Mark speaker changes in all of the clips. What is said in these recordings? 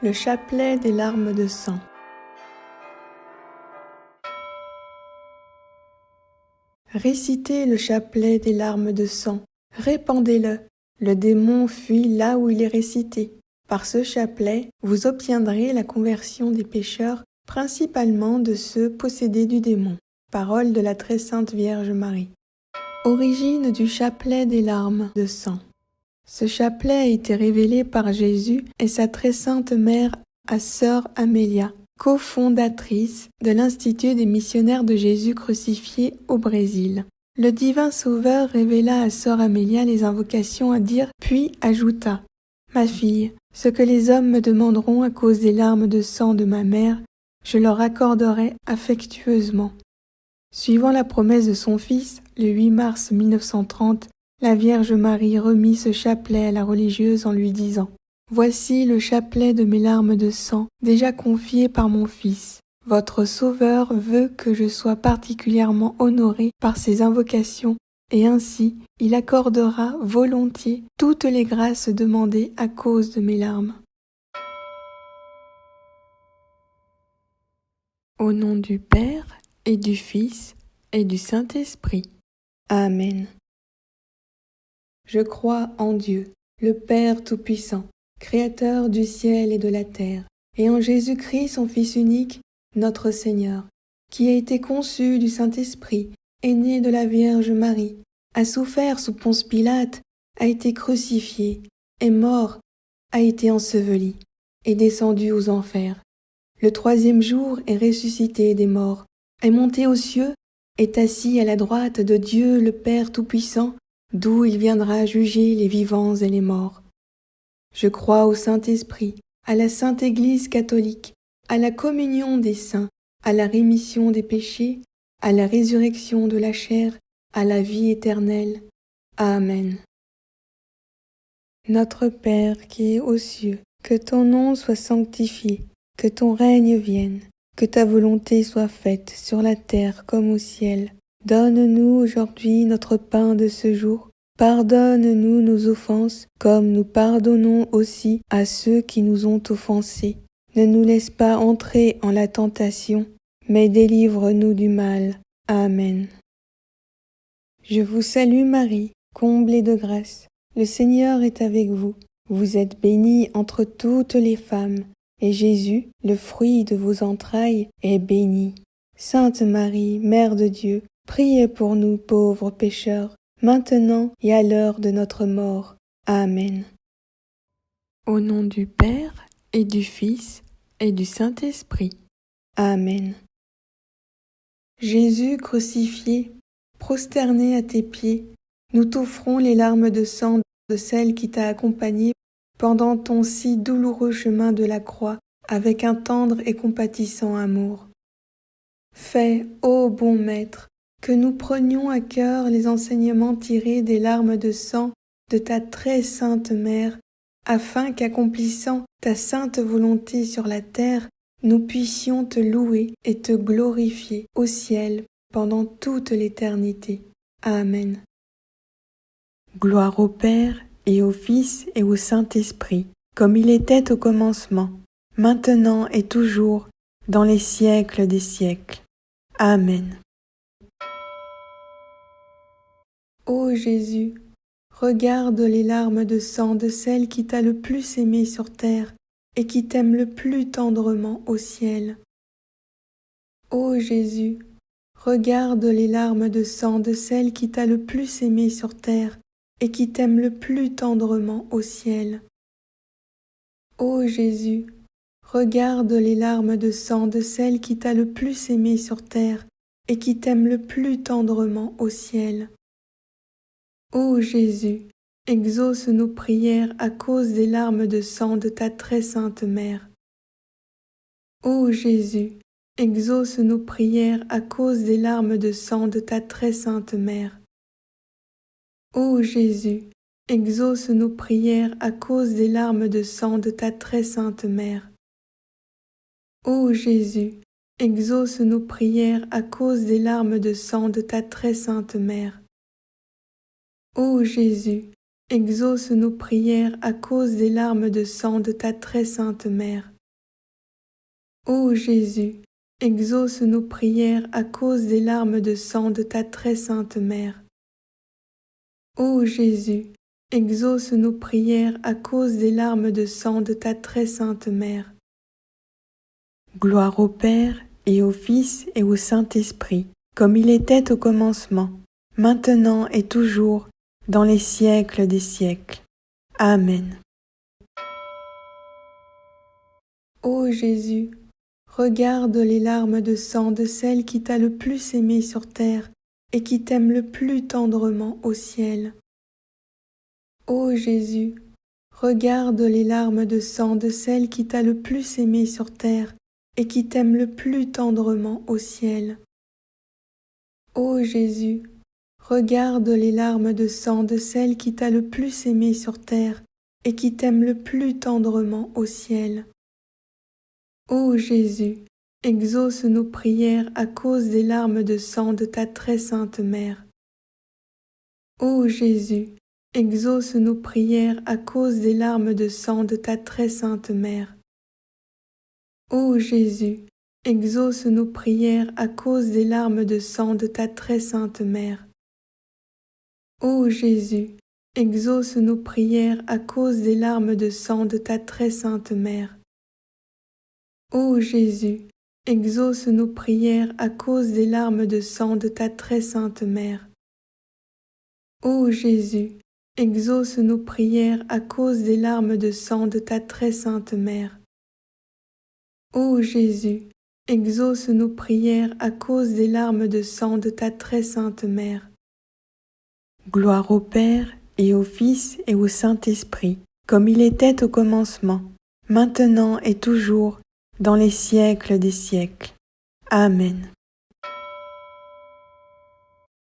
Speaker 1: Le chapelet des larmes de sang. Récitez le chapelet des larmes de sang, répandez-le. Le démon fuit là où il est récité. Par ce chapelet, vous obtiendrez la conversion des pécheurs, principalement de ceux possédés du démon. Parole de la très sainte Vierge Marie. Origine du chapelet des larmes de sang. Ce chapelet a été révélé par Jésus et sa très sainte mère à sœur Amélia, cofondatrice de l'Institut des missionnaires de Jésus crucifié au Brésil. Le divin Sauveur révéla à sœur Amélia les invocations à dire, puis ajouta « Ma fille, ce que les hommes me demanderont à cause des larmes de sang de ma mère, je leur accorderai affectueusement. » Suivant la promesse de son fils, le 8 mars 1930, la Vierge Marie remit ce chapelet à la religieuse en lui disant « Voici le chapelet de mes larmes de sang, déjà confié par mon Fils. Votre Sauveur veut que je sois particulièrement honorée par ses invocations, et ainsi il accordera volontiers toutes les grâces demandées à cause de mes larmes. » Au nom du Père, et du Fils, et du Saint-Esprit. Amen. Je crois en Dieu, le Père Tout-Puissant, Créateur du ciel et de la terre, et en Jésus-Christ, son Fils unique, notre Seigneur, qui a été conçu du Saint-Esprit, est né de la Vierge Marie, a souffert sous Ponce Pilate, a été crucifié, est mort, a été enseveli, est descendu aux enfers. Le 3e jour est ressuscité des morts, est monté aux cieux, est assis à la droite de Dieu le Père Tout-Puissant, d'où il viendra juger les vivants et les morts. Je crois au Saint-Esprit, à la Sainte Église catholique, à la communion des saints, à la rémission des péchés, à la résurrection de la chair, à la vie éternelle. Amen. Notre Père qui es aux cieux, que ton nom soit sanctifié, que ton règne vienne, que ta volonté soit faite sur la terre comme au ciel. Donne-nous aujourd'hui notre pain de ce jour. Pardonne-nous nos offenses, comme nous pardonnons aussi à ceux qui nous ont offensés. Ne nous laisse pas entrer en la tentation, mais délivre-nous du mal. Amen. Je vous salue Marie, comblée de grâce. Le Seigneur est avec vous. Vous êtes bénie entre toutes les femmes, et Jésus, le fruit de vos entrailles, est béni. Sainte Marie, Mère de Dieu, priez pour nous pauvres pécheurs, maintenant et à l'heure de notre mort. Amen. Au nom du Père, et du Fils, et du Saint-Esprit. Amen. Jésus crucifié, prosterné à tes pieds, nous t'offrons les larmes de sang de celle qui t'a accompagné pendant ton si douloureux chemin de la croix, avec un tendre et compatissant amour. Fais, ô bon Maître, que nous prenions à cœur les enseignements tirés des larmes de sang de ta très sainte Mère, afin qu'accomplissant ta sainte volonté sur la terre, nous puissions te louer et te glorifier au ciel pendant toute l'éternité. Amen. Gloire au Père, et au Fils, et au Saint-Esprit, comme il était au commencement, maintenant et toujours, dans les siècles des siècles. Amen. Ô Jésus, regarde les larmes de sang de celle qui t'a le plus aimé sur terre et qui t'aime le plus tendrement au ciel. Ô Jésus, regarde les larmes de sang de celle qui t'a le plus aimé sur terre et qui t'aime le plus tendrement au ciel. Ô Jésus, regarde les larmes de sang de celle qui t'a le plus aimé sur terre et qui t'aime le plus tendrement au ciel. Ô Jésus, exauce nos prières à cause des larmes de sang de ta très sainte Mère. Ô Jésus, exauce nos prières à cause des larmes de sang de ta très sainte Mère. Ô Jésus, exauce nos prières à cause des larmes de sang de ta très sainte Mère. Ô Jésus, exauce nos prières à cause des larmes de sang de ta très sainte Mère. Ô Jésus, exauce nos prières à cause des larmes de sang de ta très sainte mère. Ô Jésus, exauce nos prières à cause des larmes de sang de ta très sainte mère. Ô Jésus, exauce nos prières à cause des larmes de sang de ta très sainte mère. Gloire au Père, et au Fils, et au Saint-Esprit, comme il était au commencement, maintenant et toujours, dans les siècles des siècles. Amen. Ô Jésus, regarde les larmes de sang de celle qui t'a le plus aimé sur terre et qui t'aime le plus tendrement au ciel. Ô Jésus, regarde les larmes de sang de celle qui t'a le plus aimé sur terre et qui t'aime le plus tendrement au ciel. Ô Jésus, regarde les larmes de sang de celle qui t'a le plus aimé sur terre et qui t'aime le plus tendrement au ciel. Ô Jésus, exauce nos prières à cause des larmes de sang de ta très sainte mère. Ô Jésus, exauce nos prières à cause des larmes de sang de ta très sainte mère. Ô Jésus, exauce nos prières à cause des larmes de sang de ta très sainte mère. Ô Jésus, exauce nos prières à cause des larmes de sang de ta très sainte mère. Ô Jésus, exauce nos prières à cause des larmes de sang de ta très sainte mère. Ô Jésus, exauce nos prières à cause des larmes de sang de ta très sainte mère. Ô Jésus, exauce nos prières à cause des larmes de sang de ta très sainte mère. Gloire au Père, et au Fils, et au Saint-Esprit, comme il était au commencement, maintenant et toujours, dans les siècles des siècles. Amen.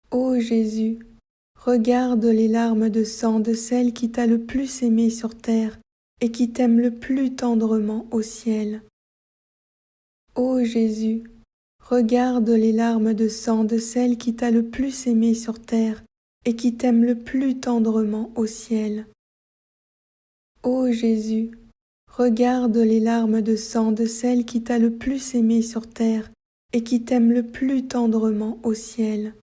Speaker 1: Ô Jésus, regarde les larmes de sang de celle qui t'a le plus aimé sur terre et qui t'aime le plus tendrement au ciel. Ô Jésus, regarde les larmes de sang de celle qui t'a le plus aimé sur terre et qui t'aime le plus tendrement au ciel. Ô Jésus, regarde les larmes de sang de celle qui t'a le plus aimé sur terre et qui t'aime le plus tendrement au ciel.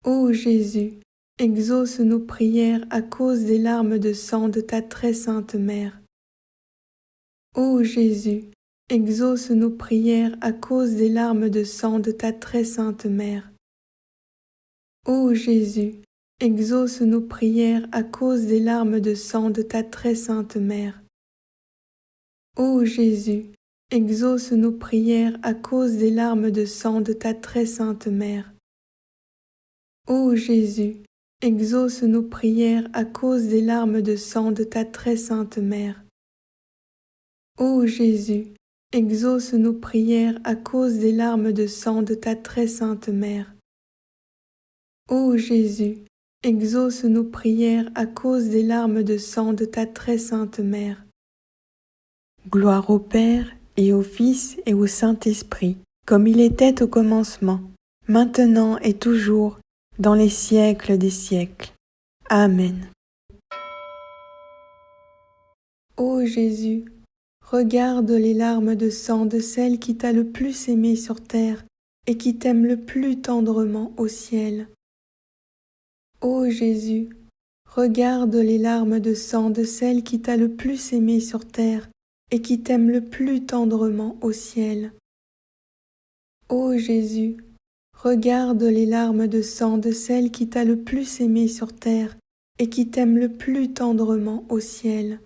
Speaker 1: Ô Jésus, exauce nos prières à cause des larmes de sang de ta très sainte mère. Ô Jésus, exauce nos prières à cause des larmes de sang de ta très sainte mère. Ô Jésus, exauce nos prières à cause des larmes de sang de ta très sainte mère. Ô Jésus, exauce nos prières à cause des larmes de sang de ta très sainte mère. Ô Jésus, exauce nos prières à cause des larmes de sang de ta très sainte mère. Ô Jésus, exauce nos prières à cause des larmes de sang de ta très sainte mère. Ô Jésus, exauce nos prières à cause des larmes de sang de ta très sainte mère. Gloire au Père, et au Fils, et au Saint-Esprit, comme il était au commencement, maintenant et toujours, dans les siècles des siècles. Amen. Ô Jésus, regarde les larmes de sang de celle qui t'a le plus aimé sur terre et qui t'aime le plus tendrement au ciel. Ô Jésus, regarde les larmes de sang de celle qui t'a le plus aimé sur terre et qui t'aime le plus tendrement au ciel. Ô Jésus, regarde les larmes de sang de celle qui t'a le plus aimé sur terre et qui t'aime le plus tendrement au ciel.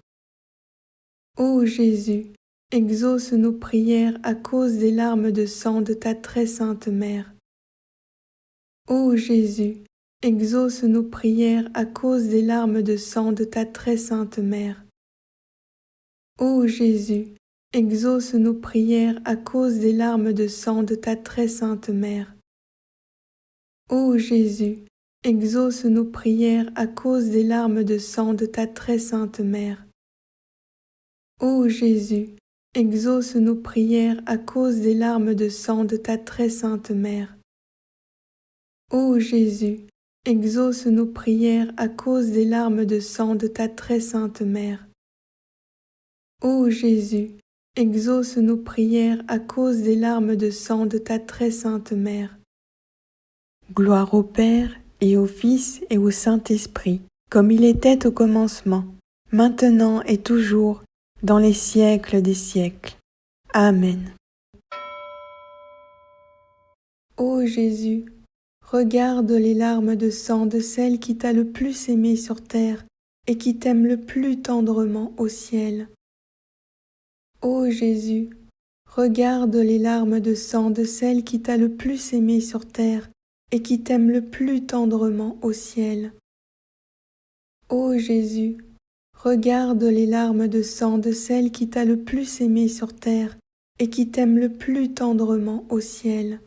Speaker 1: Ô Jésus, exauce nos prières à cause des larmes de sang de ta très sainte mère. Ô Jésus, exauce nos prières à cause des larmes de sang de ta très sainte mère. Ô Jésus, exauce nos prières à cause des larmes de sang de ta très sainte mère. Ô Jésus, exauce nos prières à cause des larmes de sang de ta très sainte mère. Ô Jésus, exauce nos prières à cause des larmes de sang de ta très sainte mère. Ô Jésus, exauce nos prières à cause des larmes de sang de ta très sainte mère. Ô Jésus, exauce nos prières à cause des larmes de sang de ta très sainte mère. Gloire au Père, et au Fils, et au Saint-Esprit, comme il était au commencement, maintenant et toujours, dans les siècles des siècles. Amen. Ô Jésus, regarde les larmes de sang de celle qui t'a le plus aimé sur terre et qui t'aime le plus tendrement au ciel. Ô Jésus, regarde les larmes de sang de celle qui t'a le plus aimé sur terre et qui t'aime le plus tendrement au ciel. Ô Jésus, regarde les larmes de sang de celle qui t'a le plus aimé sur terre et qui t'aime le plus tendrement au ciel.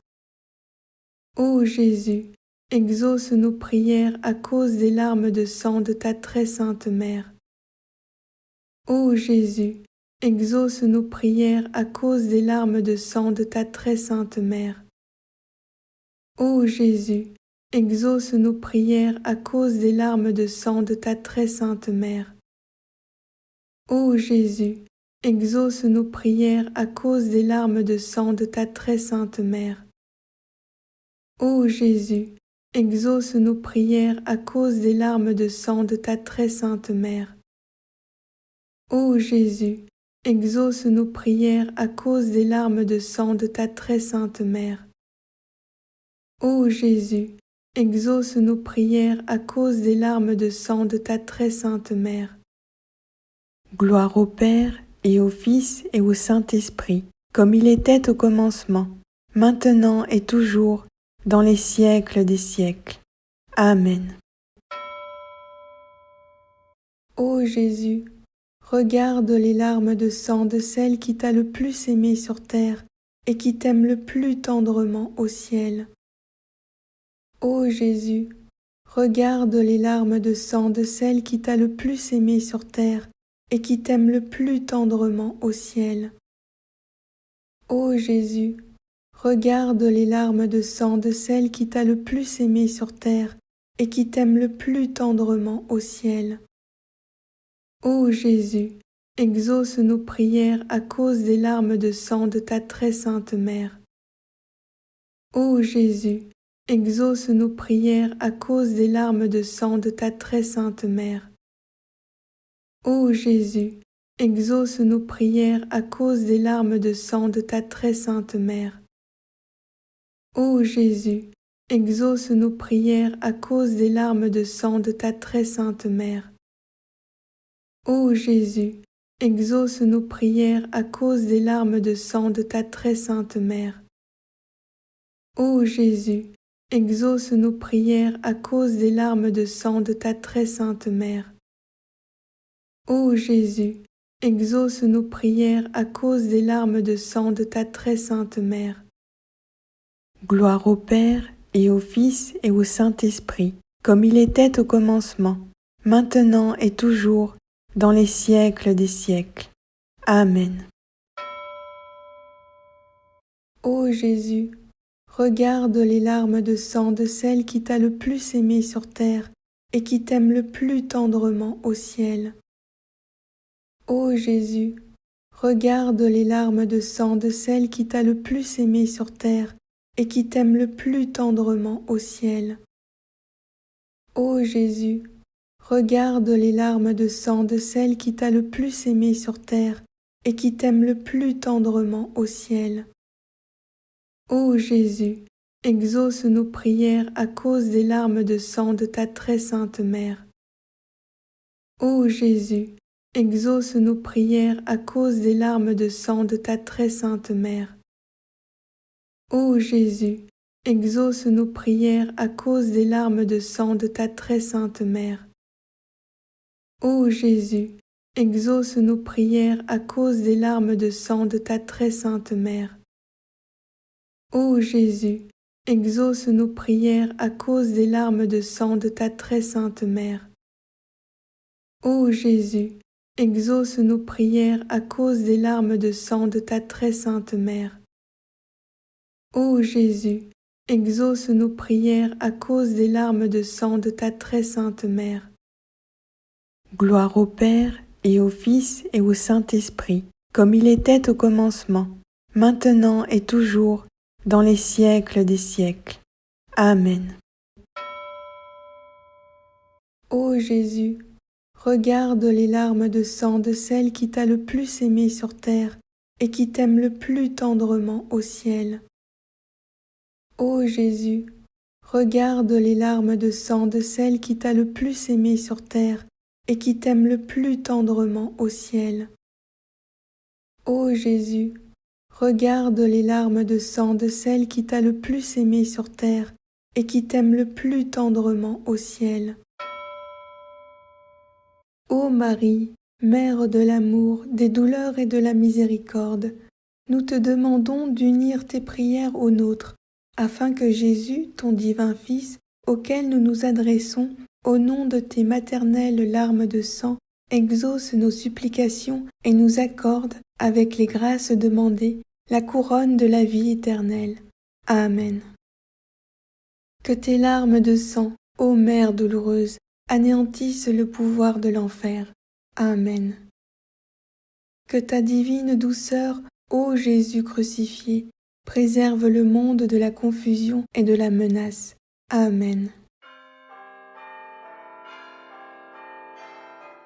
Speaker 1: Ô Jésus, exauce nos prières à cause des larmes de sang de ta très sainte mère. Ô Jésus, exauce nos prières à cause des larmes de sang de ta très sainte mère. Ô Jésus, exauce nos prières à cause des larmes de sang de ta très sainte mère. Ô Jésus, exauce nos prières à cause des larmes de sang de ta très sainte mère. Ô Jésus, exauce nos prières à cause des larmes de sang de ta très sainte mère. Ô Jésus, exauce nos prières à cause des larmes de sang de ta très sainte mère. Ô Jésus, exauce nos prières à cause des larmes de sang de ta très sainte mère. Gloire au Père, et au Fils, et au Saint-Esprit, comme il était au commencement, maintenant et toujours, dans les siècles des siècles. Amen. Ô Jésus, regarde les larmes de sang de celle qui t'a le plus aimé sur terre et qui t'aime le plus tendrement au ciel. Ô Jésus, regarde les larmes de sang de celle qui t'a le plus aimé sur terre et qui t'aime le plus tendrement au ciel. Ô Jésus, regarde les larmes de sang de celle qui t'a le plus aimé sur terre et qui t'aime le plus tendrement au ciel. Ô Jésus, exauce nos prières à cause des larmes de sang de ta très sainte mère. Ô Jésus, exauce nos prières à cause des larmes de sang de ta très sainte mère. Ô Jésus, exauce nos prières à cause des larmes de sang de ta très sainte mère. Ô Jésus, exauce nos prières à cause des larmes de sang de ta très sainte mère. Ô Jésus, exauce nos prières à cause des larmes de sang de ta très sainte mère. Ô Jésus, exauce nos prières à cause des larmes de sang de ta très sainte mère. Ô Jésus, exauce nos prières à cause des larmes de sang de ta très sainte mère. Gloire au Père, et au Fils, et au Saint-Esprit, comme il était au commencement, maintenant et toujours, dans les siècles des siècles. Amen. Ô Jésus, regarde les larmes de sang de celle qui t'a le plus aimé sur terre et qui t'aime le plus tendrement au ciel. Ô Jésus, regarde les larmes de sang de celle qui t'a le plus aimé sur terre et qui t'aime le plus tendrement au ciel. Ô Jésus, regarde les larmes de sang de celle qui t'a le plus aimé sur terre et qui t'aime le plus tendrement au ciel. Ô Jésus, exauce nos prières à cause des larmes de sang de ta très sainte mère. Ô Jésus, exauce nos prières à cause des larmes de sang de ta très sainte mère. Ô Jésus, exauce nos prières à cause des larmes de sang de ta très sainte mère. Ô Jésus, exauce nos prières à cause des larmes de sang de ta très sainte mère. Ô Jésus, exauce nos prières à cause des larmes de sang de ta très sainte mère. Ô Jésus, exauce nos prières à cause des larmes de sang de ta très sainte mère. Ô Jésus, exauce nos prières à cause des larmes de sang de ta très sainte mère. Gloire au Père, et au Fils, et au Saint-Esprit, comme il était au commencement, maintenant et toujours, dans les siècles des siècles. Amen. Ô Jésus, regarde les larmes de sang de celle qui t'a le plus aimé sur terre et qui t'aime le plus tendrement au ciel. Ô Jésus, regarde les larmes de sang de celle qui t'a le plus aimé sur terre et qui t'aime le plus tendrement au ciel. Ô Jésus, regarde les larmes de sang de celle qui t'a le plus aimé sur terre et qui t'aime le plus tendrement au ciel. Ô Marie, Mère de l'amour, des douleurs et de la miséricorde, nous te demandons d'unir tes prières aux nôtres, afin que Jésus, ton divin Fils, auquel nous nous adressons, au nom de tes maternelles larmes de sang, exauce nos supplications et nous accorde, avec les grâces demandées, la couronne de la vie éternelle. Amen. Que tes larmes de sang, ô Mère douloureuse, anéantissent le pouvoir de l'enfer. Amen. Que ta divine douceur, ô Jésus crucifié, préserve le monde de la confusion et de la menace. Amen.